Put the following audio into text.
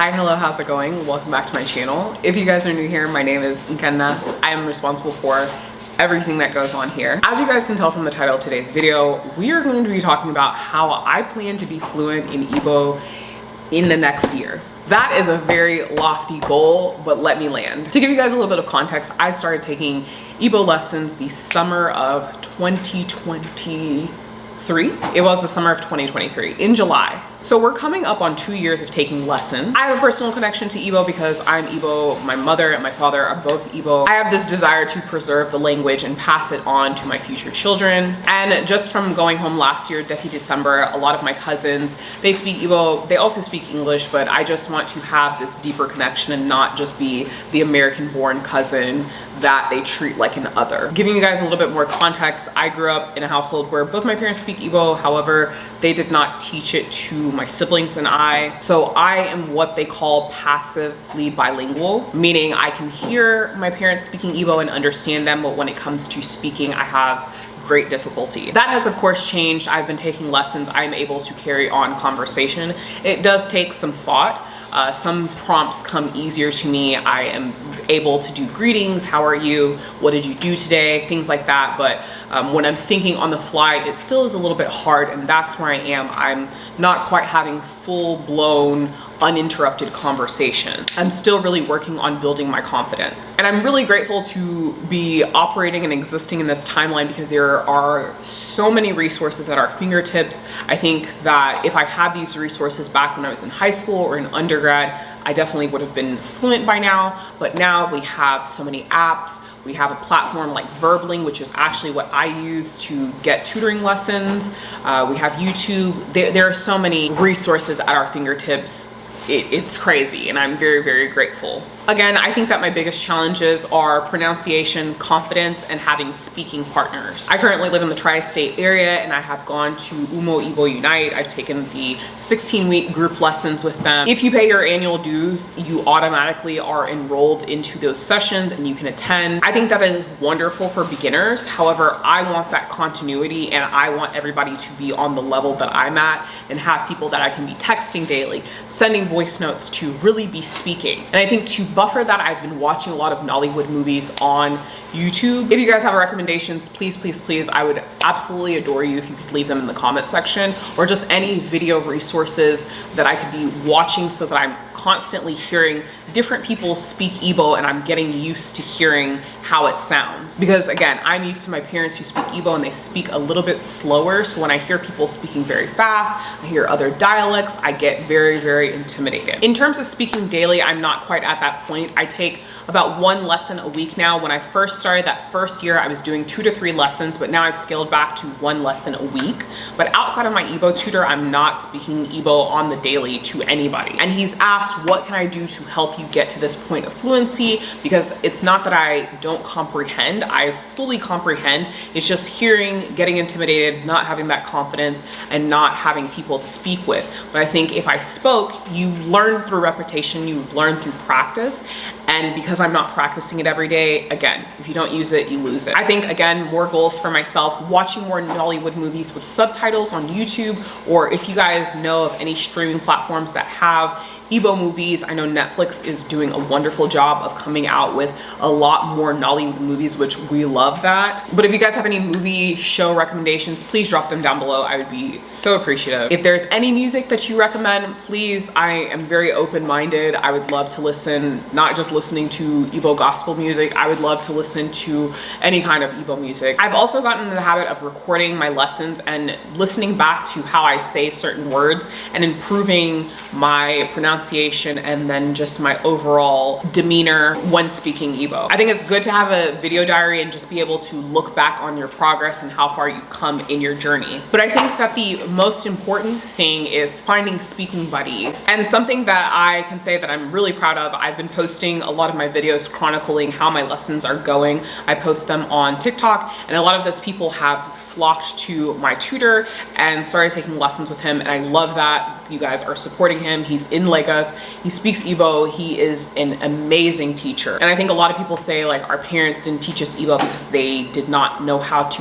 Hi, hello, how's it going? Welcome back to my channel. If you guys are new here, my name is Nkenna. I am responsible for everything that goes on here. As you guys can tell from the title of today's video, we are going to be talking about how I plan to be fluent in Igbo in the next year. That is a very lofty goal, but let me land. To give you guys a little bit of context, I started taking Igbo lessons the summer of 2023. It was the summer of 2023 in July. So we're coming up on 2 years of taking lessons. I have a personal connection to Igbo because I'm Igbo. My mother and my father are both Igbo. I have this desire to preserve the language and pass it on to my future children. And just from going home last year, December, a lot of my cousins, they speak Igbo. They also speak English, but I just want to have this deeper connection and not just be the American-born cousin that they treat like an other. Giving you guys a little bit more context, I grew up in a household where both my parents speak Igbo. However, they did not teach it to my siblings and I. So I am what they call passively bilingual, meaning I can hear my parents speaking Igbo and understand them, but when it comes to speaking, I have great difficulty. That has of course changed. I've been taking lessons. I'm able to carry on conversation. It does take some thought. Some prompts come easier to me. I am able to do greetings, how are you, what did you do today, things like that. But when I'm thinking on the fly, it still is a little bit hard, and that's where I am. I'm not quite having full-blown uninterrupted conversation. I'm still really working on building my confidence. And I'm really grateful to be operating and existing in this timeline because there are so many resources at our fingertips. I think that if I had these resources back when I was in high school or in undergrad, I definitely would have been fluent by now. But now we have so many apps. We have a platform like Verbling, which is actually what I use to get tutoring lessons. We have YouTube. There are so many resources at our fingertips. It's crazy, and I'm very, very grateful. Again, I think that my biggest challenges are pronunciation, confidence, and having speaking partners. I currently live in the tri-state area, and I have gone to Umo Igbo Unite. I've taken the 16-week group lessons with them. If you pay your annual dues, you automatically are enrolled into those sessions and you can attend. I think that is wonderful for beginners. However, I want that continuity, and I want everybody to be on the level that I'm at and have people that I can be texting daily, sending voice notes to, really be speaking. And I think to buffer that, I've been watching a lot of Nollywood movies on YouTube. If you guys have recommendations, please, please, please, I would absolutely adore you if you could leave them in the comment section, or just any video resources that I could be watching so that I'm constantly hearing different people speak Igbo and I'm getting used to hearing how it sounds. Because again, I'm used to my parents who speak Igbo and they speak a little bit slower. So when I hear people speaking very fast, I hear other dialects, I get very, very intimidated. In terms of speaking daily, I'm not quite at that point. I take about 1 lesson a week now. When I first started that first year, I was doing 2 to 3 lessons, but now I've scaled back to 1 lesson a week. But outside of my Igbo tutor, I'm not speaking Igbo on the daily to anybody. And he's asked, what can I do to help you get to this point of fluency? Because it's not that I don't comprehend, I fully comprehend. It's just hearing, getting intimidated, not having that confidence, and not having people to speak with. But I think if I spoke, you learn through repetition, you learn through practice. And because I'm not practicing it every day, again, if you don't use it, you lose it. I think, again, more goals for myself, watching more Nollywood movies with subtitles on YouTube, or if you guys know of any streaming platforms that have Igbo movies, I know Netflix is doing a wonderful job of coming out with a lot more Nollywood movies, which we love that. But if you guys have any movie show recommendations, please drop them down below. I would be so appreciative. If there's any music that you recommend, please, I am very open-minded. I would love to listen, not just listening to Igbo gospel music. I would love to listen to any kind of Igbo music. I've also gotten in the habit of recording my lessons and listening back to how I say certain words and improving my pronunciation and then just my overall demeanor when speaking Igbo. I think it's good to have a video diary and just be able to look back on your progress and how far you've come in your journey. But I think that the most important thing is finding speaking buddies. And something that I can say that I'm really proud of, I've been posting a lot of my videos chronicling how my lessons are going. I post them on TikTok, and a lot of those people have flocked to my tutor and started taking lessons with him, and I love that you guys are supporting him. He's in Lagos, he speaks Igbo, he is an amazing teacher. And I think a lot of people say like our parents didn't teach us Igbo because they did not know how to